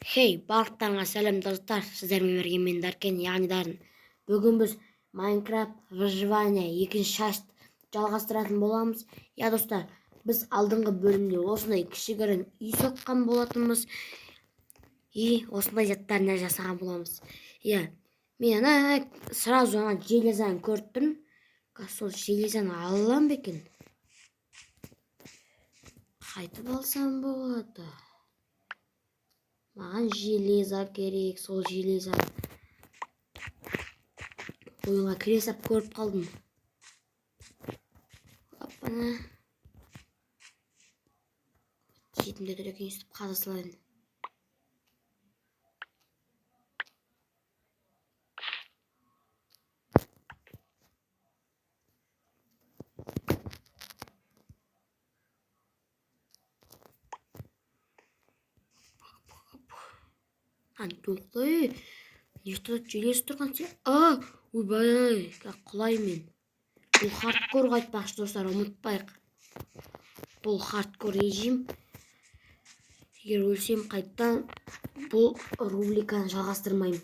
Hey, барлықтарыңа сәлем достар, сіздермен бірге мен Даркен, яғни Дарын. Бүгін біз Майнкрафт выживание екінші шашты жалғастыратын боламыз. Я достар, біз алдыңғы бөлімде осындай кішігірім үй соққан болатынбыз. И осындай заттарына жасаған боламыз. Я, мен сразу железаны көріп тұрмын. Сол железаны алам ба екен? Қайтып алсам болады. Маған железа керек, сол железа. Oyuna kire sap көріп қалдым. Апана. Жетімде тұр екен, үстіп қаза салайын. Тоқтай. Нешті желесі тұрған сен? Ойбай, құлай мен. Бұл хардкор қайтпақшы достар, ұмытпайық. Бұл хардкор режим. Егер өлсем қайттан бұл рубриканы жалғастырмаймын.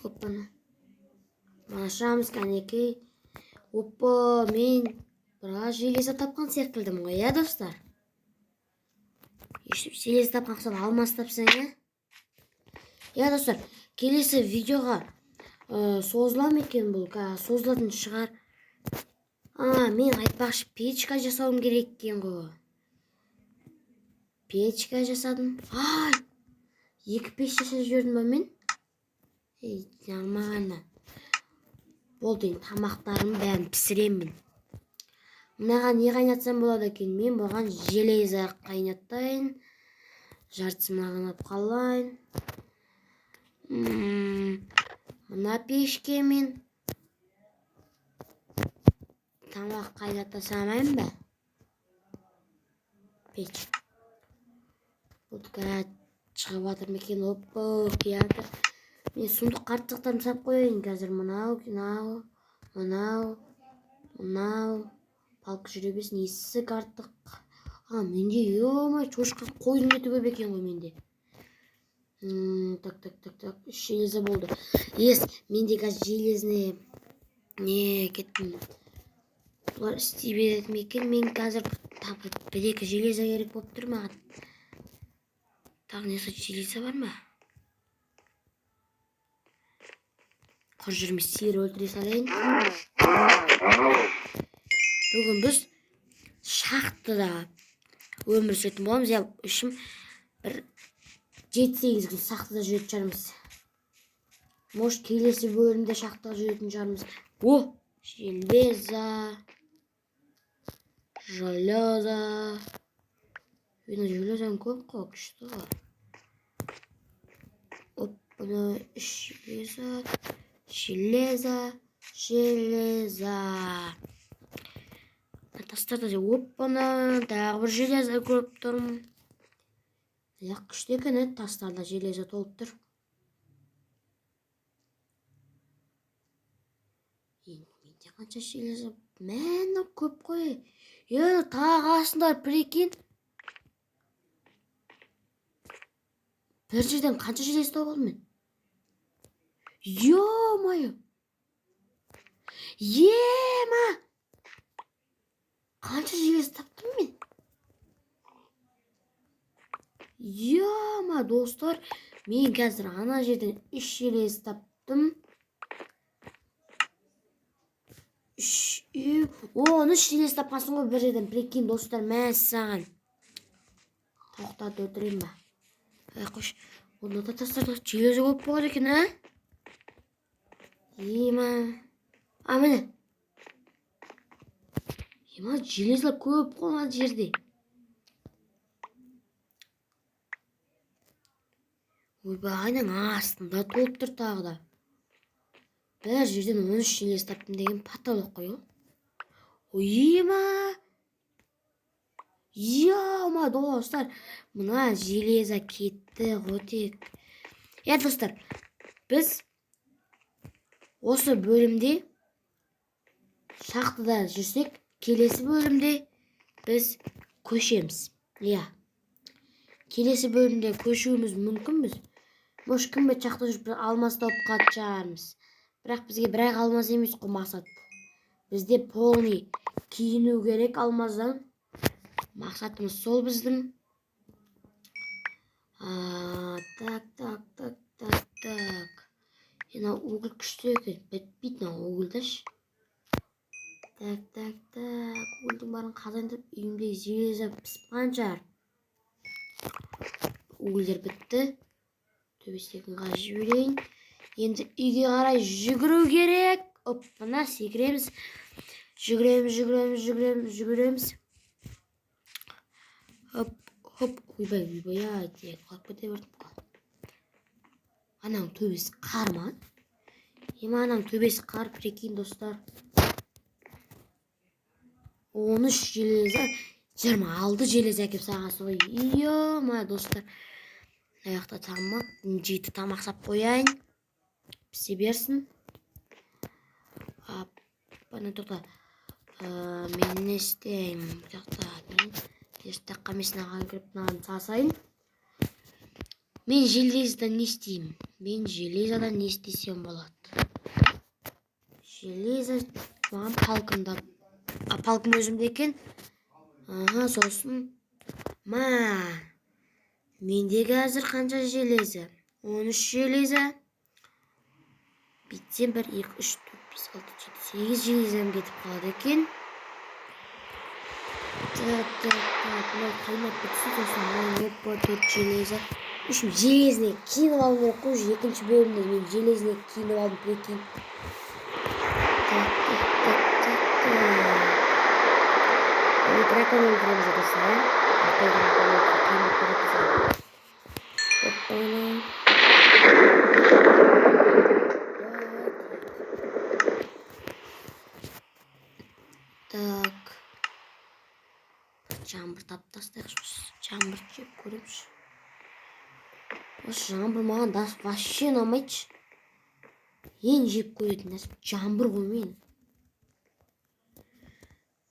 Оппаны. Машамыз кәнекей. Оппа, мен біраз желесі тапқан секілдім ғой, я достар. Ешіп желесі тапқан соң алмас тапсаң, я достар, келесі видеоға созылам екен бұл, созылатын шығар. Мен айтпақшы печка жасауым керек екен ғой. Печка жасадым. Екі пеш жасап жібердім ба мен? Жаңмағана. Болды, тамақтарым бәрін пісіремін. Мынаған не қайнатсам болады екен? Мен бұған железа қайнаттайын. Жартысы мынаған алып қалайын. Мына пешке мен тамақ қайната салмайын ба? Пеш. Бұдқа шығып атыр мекен. Оппа, киятыр. Мен сұмдық қарттықтарым сап қойайын қазір. Мынау. Палқы жүребес несі артық. Менде ема чошқа қойын еті көп екен ғой менде. Так. Железа болды. Менде қазір железіне не кеттім. Бұлар істей береді екен. Мен қазір бір-екі железа керек болып тұр маған. Тағы несі железа бар ма? Құр жүрмей сиыр өлтіре салайын. Бүгін біз шахтада өмір сүретін боламыз. Үшім бір 7-8 күн шахтада жүретін шығармыз. Может, келесі бөлімде шахтада жүретін шығармыз. Железа. Железаның көп қой, күшті ғой. Оппаны железа. Тастарда оппаны, тағы бір железа көріп тұрмын. Күшті екен, тастарда железа толып тұр. Менде қанша железа? Мәні көп қой. Тағы асындар прекен. Бір жерден қанша железа тауып алдым мен? Ё-майы! Қанша железа таптым мен? Ё-ма, достар, мен қазір ана жерден 3 железа таптым. 13 железа тапқансың ғой бір жерден, прикинь, достар, мәссаған. Тоқтат өтірейін ба? Қош, онда да тастарда железа көп болады екен, міне. Железа көп қойған жерде. Ойбайның астында толып тұр тағы да. Бір жерден 13 железа таптым деген паталық қой. Достар, мына железа кетті ғотек. Достар, біз осы бөлімде шахтада жүрсек, келесі бөлімде біз көшеміз. келесі бөлімде көшуіміз мүмкінбіз. Мош кімбе чақта жүріп алмас тауып қатшармыз. Бірақ бізге бірақ алмас емес қой мақсат. Бізде полный киіну керек алмаздан. Мақсатымыз сол біздің. Так. Ена угіл күшті екен. Бітпейді угілдаш. Так. Угілдің барын қазандырып, үйімдегі железа пісіп шығар. Угілдер бітті. Төбестегін ғажып жіберейін. Енді үйге қарай жүгіру керек. Оппана секіреміз. Жүгіреміз. Хоп. Ойбай, ай, қалып кете бердім. Ананың төбесі қар ма? Ананың төбесі қар, прикинь, достар. 13 железа, 26 железа әкеп сағасы ғой. Ма, достар. Аяқта тамақ, 7 тамақ сап қояйын. Пісе берсін. Бана тоқта. Мен не істеймін? Мен тестаққа месінаға кіріп нағын сасайын. Мен железадан не істеймін? Мен железадан не істесем болады? Железа маған палкында. Палкым өзімде екен. Сосын. Мендегі әзір қанша железа? 13 железа. Битсем 1, 2, 3, 4, 5, 6, 7, 8 железем кетіп қалады екен. Бұлай қайнап бітсін. Сосын 4 железа. Үшім железіне киініп алып оқу. Екінші бөлімде мен железіне киініп алып прикинь. Дракон өлтіреміз достар. Так. Жаңбыр тап тастайықшы. Жаңбыр жеп көремші. Осы жаңбыр маған вообще ұнамайды. Ең жеп көретін нәрсе жаңбыр ғой мен.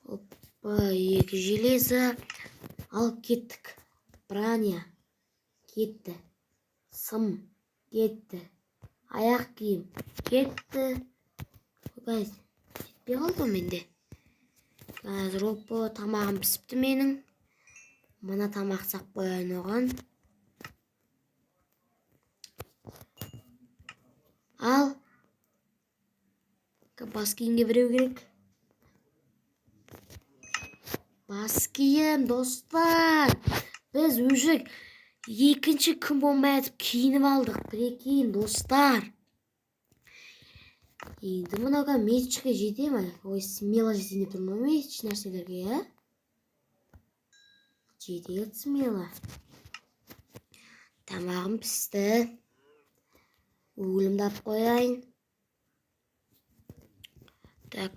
Оппа, 2 железа. Ал кеттік. Броня кетті. Сым кетті. Аяқ киім кетті. Оппа, кетпей қалды менде. Қазір оппа, тамағым пісіпті менің. Мына тамақ сақ қояйын оған. Ал бас киімге біреу керек. Бас киім, достар. Біз уже екінші күн болмай атып киініп алдық. Прикинь, достар. Енді мұнауға месячке жете ме? Ой, смело жетейін деп тұрмын месяч нәрселерге, Жетеді смело. Тамағым пісті. Угілімді ап қояйын. Так.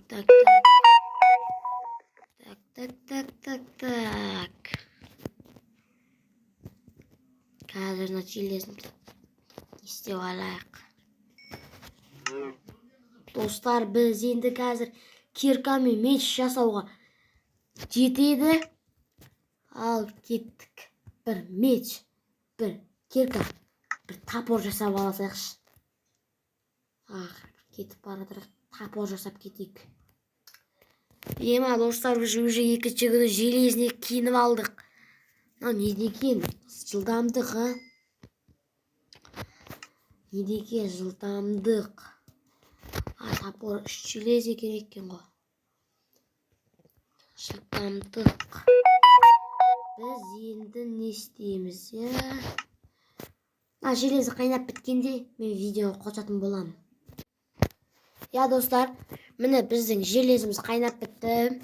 Қазір нәтижелесін істеп алайық. Достар, біз енді қазір киркамен меч жасауға жетеді. Ал кеттік. Бір меч, бір кирка, бір тапор жасап аласайықшы. Кетіп барадыр. Тапор жасап кетейік. Достар, біз уже екінші күні железіне киініп алдық. Не деген жылдамдық, Не деген жылдамдық. Тапор 3 железе керек екен ғой. Жылдамдық. Біз енді не істейміз, Железі қайнап біткенде мен видеоны қосатын боламын. Достар, міне біздің железіміз қайнап бітті.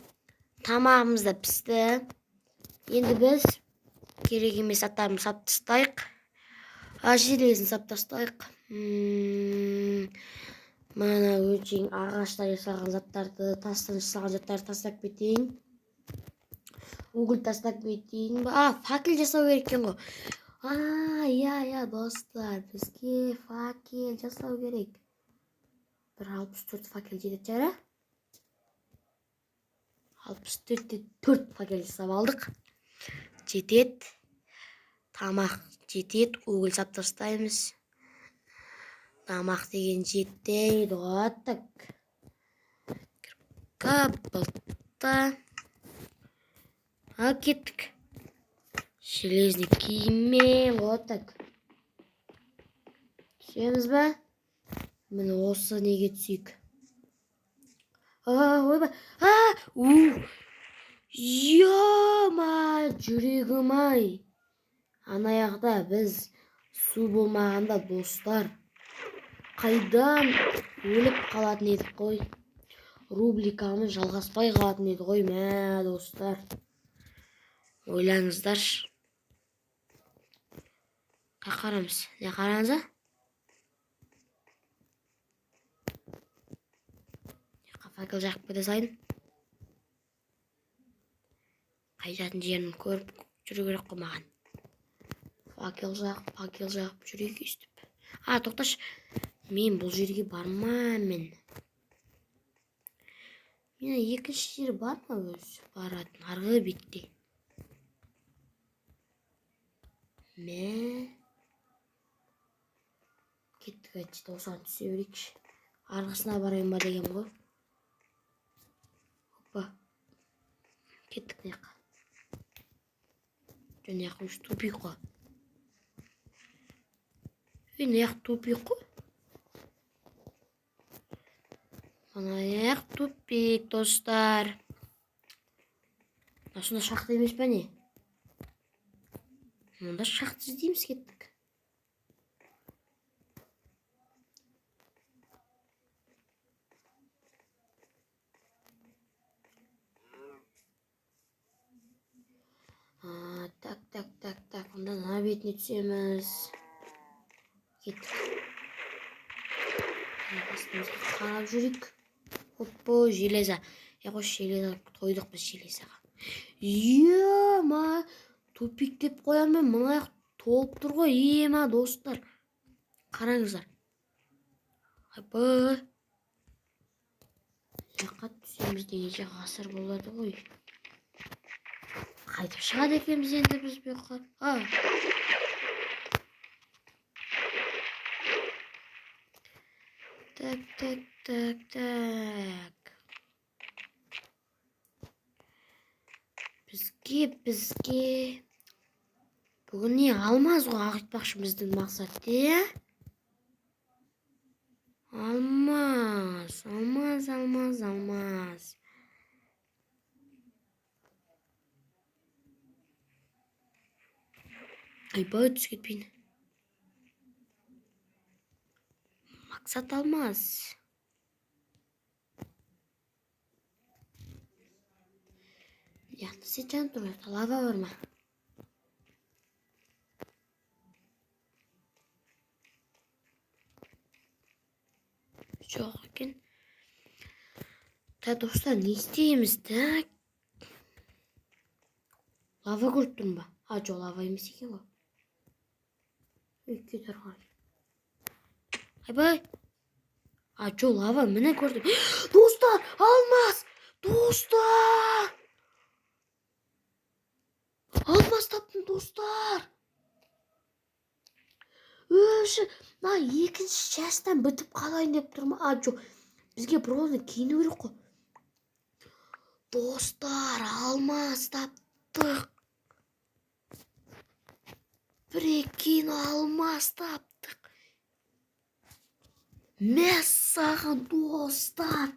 Тамағымыз да пісті. Енді біз керек емес заттарымызды сап тастайық. Железін сап тастайық. Мана өтең ағаштар жасаған заттарды, тастан жасаған заттарды тастап кетейін. Угіл тастап кетейін. Факел жасау керек екен ғой. Достар, бізге факел жасау керек. 64 факел жетеді жара. 64-те 4 факел жасап алдық. Жетеді. Тамақ жетеді, угол сап тастаймыз. Тамақ деген жетпейді ғой. Так. Кабылта. Ал кеттік. Железный киіммен. Вот так. Түсеміз ба? Міне осы неге түсейік. Ойбай. Йома, жүрегім ай. Анаяқта біз су болмағанда достар қайдан өліп қалатын едік қой. Рубрикамыз жалғаспай қалатын еді ғой, мә достар. Ойлаңыздар. Қарамыз. Не қараңыз? Факел жақып кете сайын. Қайтатын жерін көріп жүру керек қой маған. Факел жағып жүрейік өстіп. Тоқташ. Мен бұл жерге бармаймын. Мен екінші жер бар ма өзі? Баратын арғы бетте. Кеттік әйтші, осыған түсе берейікші. Арғысына барайын ба деген ғой. Опа. Кеттік неққа. Жөн яқ өз тупик қой. Яқ тупик қой. Аяқ тупик, достар. Осында шақты емес пе не? Мұнда шақты іздейміз, кеттік. Так. Онда на бетіне түсеміз. Кеттік. Астымызға қарап жүрік. Оппо, железа. Қош железа, тойдық біз железаға. Ема, тупик деп қоямын, мұнаяқ толып тұр ғой. Ема, достар. Қараңыздар. Айбай. Жаққа түсеміз дегенше ғасыр болады ғой. Қайтып шығады екенбіз енді біз бұққа. Так. Бізге. Бүгін не алмаз ғой ағытпақшы біздің мақсат, де? Алмаз. Айбай түс кетпейін. Мақсат алмаз. Яқты сетжан тұры, лава бар ма? Жоқ екен. Достар, не істейміз, так? Лава көріп тұрмын ба? Жоқ, лава емес екен ғой. Өйке тұрған. Айбай. Жоқ, лава, міне көрдім. Достар, алмаз! Достар! Алмаз таптым, достар! Екінші частан бітіп қалайын деп тұрмын. Жоқ, бізге просто киіну керек қой. Достар, алмаз таптық. Прикинь, алмаз таптық. Мәссаған, достар.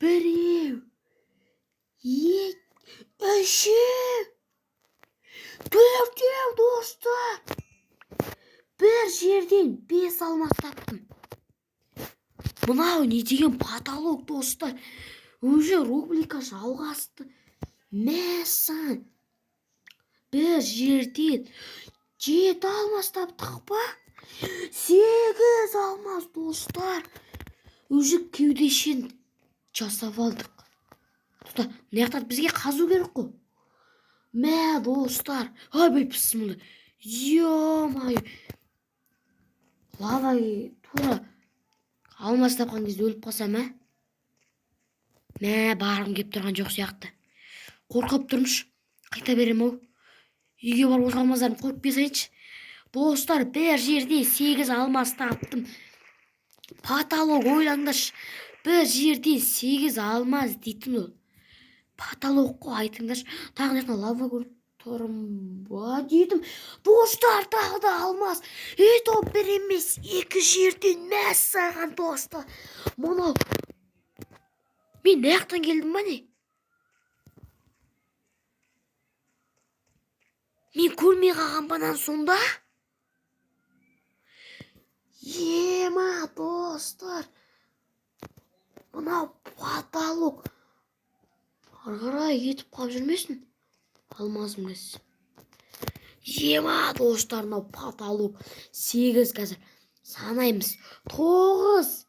Біреу. Үшеу. Төртеу, достар. Бір жерден 5 алмаз таптым. Мынау не деген потолок, достар. Уже рубрика жалғасты. Мәссаған. Бір жерден 7 алмаз таптық па? 8 алмаз, достар. Уже кеудешен жасап алдық. Достар, мынаяқтан бізге қазу керек қой. Мә, достар. Айбай пісімді. Ё-май. Лава тура алмаз тапқан кезде өліп қалсам, Мә, барғым кеп тұрған жоқ сияқты. Қорқып тұрмыш. Қайта берем ау. Үйге барып отырғанмаздарымды қойып берсейінші. Достар, бір жерде 8 алмас таптым. Потолок, ойлаңдаршы. Bir жерде 8 алмаз дейтін ол. Потолок қой, айтыңдаршы. Тағы жақта лава көріп тұрым ба дедім. Достар, тағы да алмаз. Топ бір емес, 2 жерден мәссаған достар. Мұнау. Мен не жақтан келдім ба не? Мен көрмей қалған банан сонда? Ема достар. Мынау потолок. Арғарай кетіп қалып жүрмесін. Алмазым кез. Ема достар, мынау потолок. 8 қазір. Санаймыз. 9.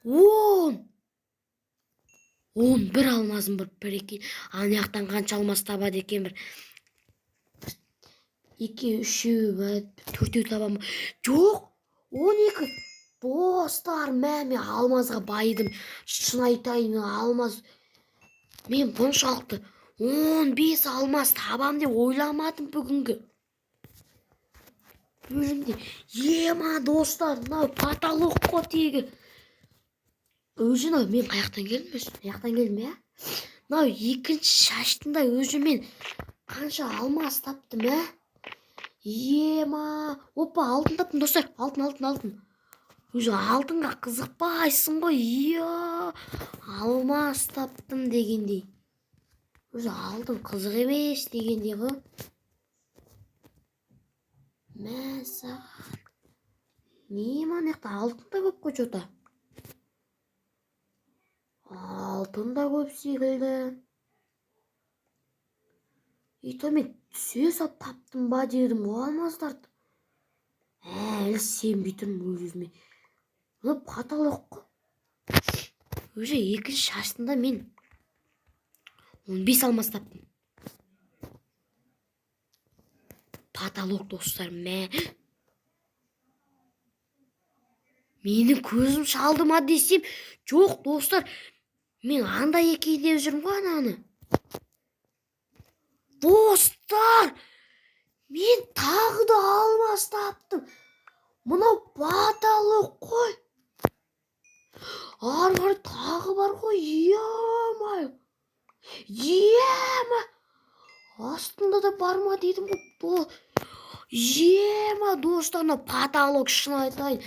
10. 11 алмазым бір екен. Ана жақтан қанша алмаз табады екен бір. 2, 3, 4 табамын. Жоқ. 12. Достар, мен алмазға байыдым. Шын айтайын, алмаз. Мен бұншалықты 15 алмаз табам деп ойламадым бүгінгі. Бөлімде. Ема достар, мынау потолок қой тегі. Өзі мен қаяқтан келдім өзі? Қаяқтан келдім, я? Мынау екінші шаштында өзі мен қанша алмаз таптым, я? Ема. Опа, алтын таптым достар. Алтын. Өзі алтынға қызықпайсың ғой. Алмаз таптым дегендей. Өзі алтын қызық емес дегендей ғой. Мәсаған. Нема неқта алтын да көп қой жота. Алтын да көп секілді. Мен түсе сап таптым ба дедім ғой алмаздарды. Сен бүйтірім өзіме. Бұл потолок қой. Өзі екінші шаштында мен 15 алмаз таптым. Потолок достар, менің көзім шалды ма десем, жоқ достар. Мен андай екен деп жүрмін ғой ананы. Достар, мен тағы да алмаз таптым. Мынау потолок қой. Арғар тағы бар ғой. Ема. Астында да бар ма дедім ғой. Ема достар, потолок шын айтайын.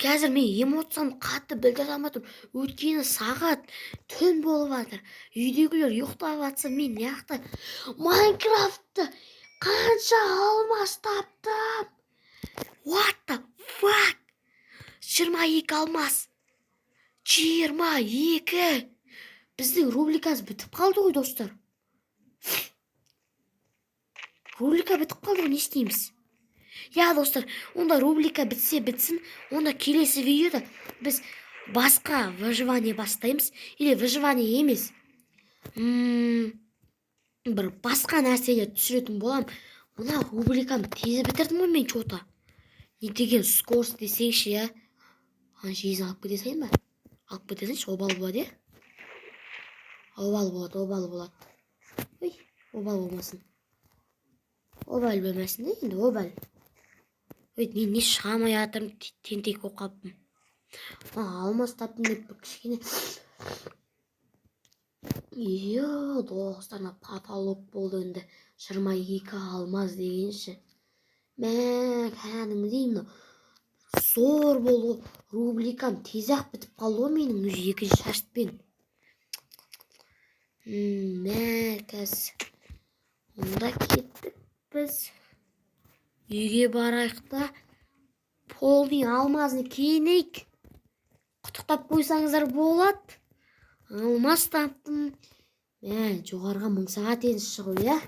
Қазір мен эмоциям қатты білдіре алмадым. Өткені сағат түн болып жатыр. Үйдегілер ұйықтап жатса, мен неақта Майнкрафтты қанша алмаз таптым. What the fuck? 22 алмаз. 22. Біздің рубрикамыз бітіп қалды ғой достар. Рубрика бітіп қалды ғой, не істейміз? Я достар, онда рубрика бітсе бітсін, онда келесі видеода біз басқа выживание бастаймыз. Или выживание емес. Бір басқа нәрселер түсіретін болам. Мына рубриканы тез бітірдім ғой мен что-то. Не деген скорость десеңші, я? Жезін алып кете сайын ба? Алып кетесіңші, обал болады, я? Обал болады. Ой, обал болмасын. Обал болмасын, енді обал. Ой, не шығамай атырым, тентек болып қаппын. Алмаз таптым деп кішкене. Достарына потолок болды енді. 22 алмаз дегенші. Кәдімгідей мына зор болу рубрикам тез-ақ бітіп қалды ғой менің өзі екінші шаштпен. Қазір онда кеттік біз. Үйге барайық та полный алмазны киінейік. Құттықтап қойсаңыздар болады. Алмаз таптым. Жоғарға 1000 сағат енді шығу, я?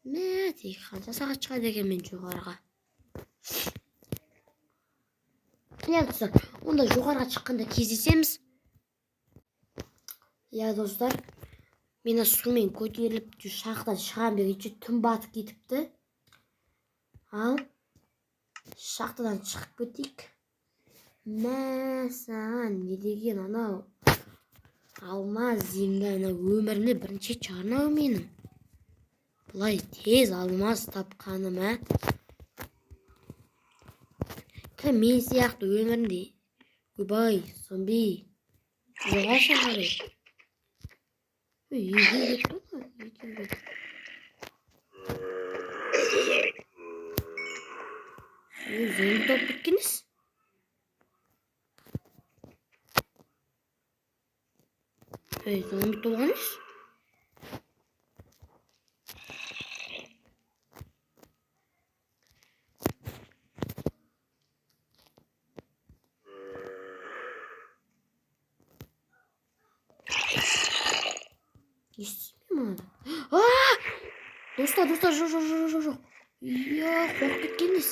Қанша сағат шығады екен мен жоғарға? Достар, онда жоғарға шыққанда кездесеміз. Достар, мен сумен көтеріліп шақтан шығам дегенше түн батып кетіпті. Ал шақтадан шығып кетейік. Саған не деген анау? Алмаз деймін, өмірімде бірінші шығармау менің. Бұлай тез алмаз тапқаным, ә? Кім мен сияқты өмірінде? Ойбай, зомби. Жоға шағары. Үйге кетті ма? Зомби топ біткеніз? Зомби тоғаныз? Естімеймін ана. Достар, жоқ. Иә, қорқып кеткеніз.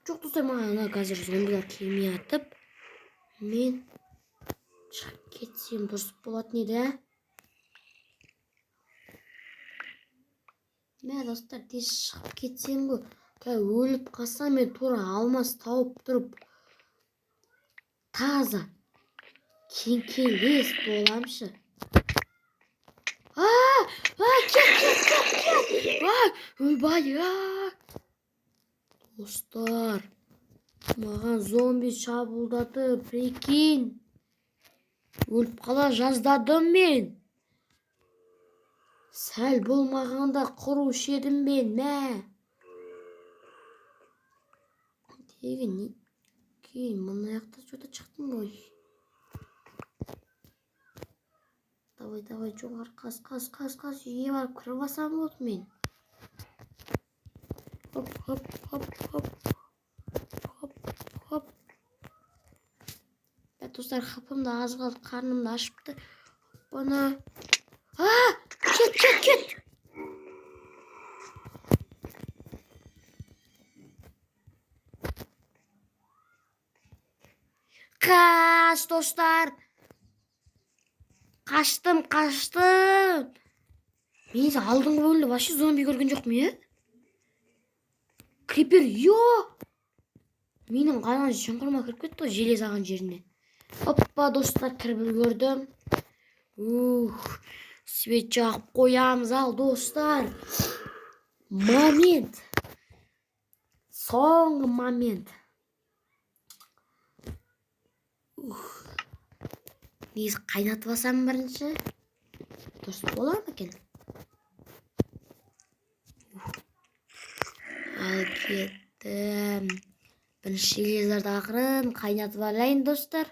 Жоқ достар, маған қазір зомбилар келмей атып, мен шығып кетсем дұрыс болатын еді, ә? Мә достар, тез шығып кетсем ғой. Өліп қалсам, мен тура алмаз тауып тұрып, таза кеңкелес боламшы. Кет! Ойбай, достар, маған зомби шабуылдады, прикинь. Өліп қала жаздадым мен. Сәл болмағанда құрушы едім мен, мә. Деген кейін мұны аяқта жота шықтым ғой. Давай, жоғар, қас. Үйге барып кіріп басам болды мен. Хоп. Достар, хапым да аз қалды, қарным да ашыпты. Бана. Кет! Қаш, достар. Қаштым. Мен алдыңғы бөлімде вообще зомби көрген жоқпын, е? Крипер, менің қалған шұңқырыма кіріп кетті ғой, желез аған жеріне. Оппа, достар, кіріп үлгердім. Свет жағып қоямыз, ал достар. Момент. Соңғы момент. Негізі қайнатып алсам бірінші. Дұрыс бола ма екен? Ал кеттім. Бірінші железарды ақырын қайнатып алайын, достар.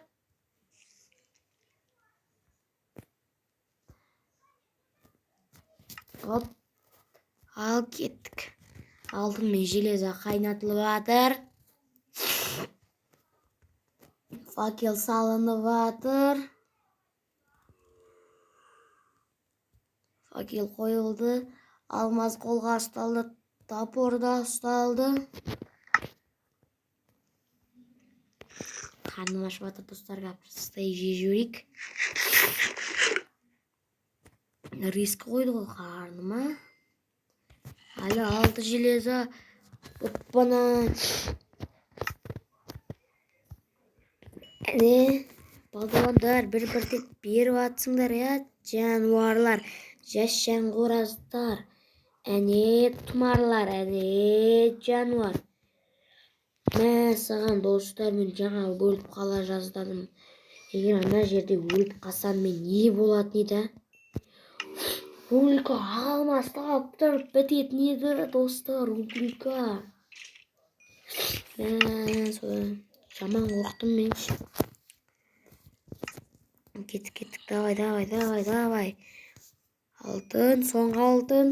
Оп. Ал кеттік. Алтын мен железа қайнатылып жатыр. Факел салынып жатыр. Факел қойылды. Алмаз қолға ұсталды. Топор да ұсталды. Қарным ашып жатыр, достар, капстай жей. Риск қойды ғой қарныма. Әлі 6 железа. Оппана. Балдуандар, бір-бірден беріп атсыңдар, я, жануарлар, жас жаңғораздар, әне тұмарлар, әне жануар. Мә, саған достар, мен жаңа өліп қала жаздадым. Егер ана жерде өліп қалсам, мен не болатын еді? Өлкі алмаз тауып тұрып бітетін еді, достар, өлкі. Мә, жаман қорқтым мен. Кеттік, давай. Алтын, соңғы алтын.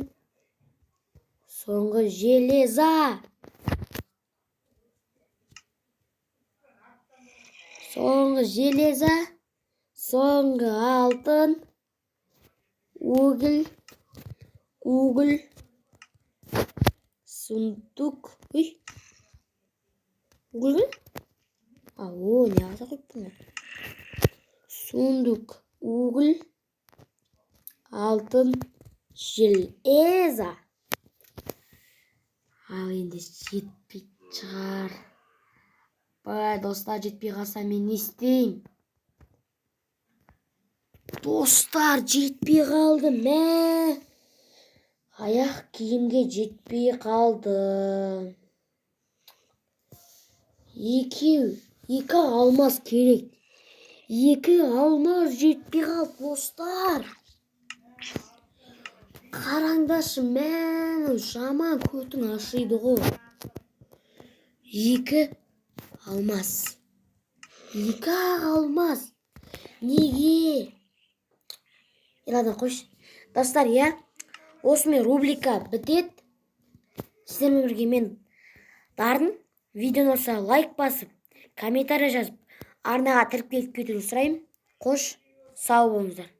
Соңғы железа. Соңғы алтын. Угіл. Сундук. Угіл? Не аса қойыппын. Сундук, угіл, алтын, железа. Ал енді жетпей шығар. Достар, жетпей қалса мен не істеймін? Достар, жетпей қалды. Мә. Аяқ киімге жетпей қалды. Екі алмаз керек. Екі алмаз жетпей қалды, достар. Қараңдашы, мән, жаман көтің ашиды ғой. Екі алмаз. Екі алмаз. Неге? Ладно, қойшы. Достар, осымен рубрика бітеді. Сіздермен бірге мен Дарын. Видеоны olsa лайк басып, комментарий жазып, арнаға кіріп кетуді сұраймын. Қош, сау болыңыздар.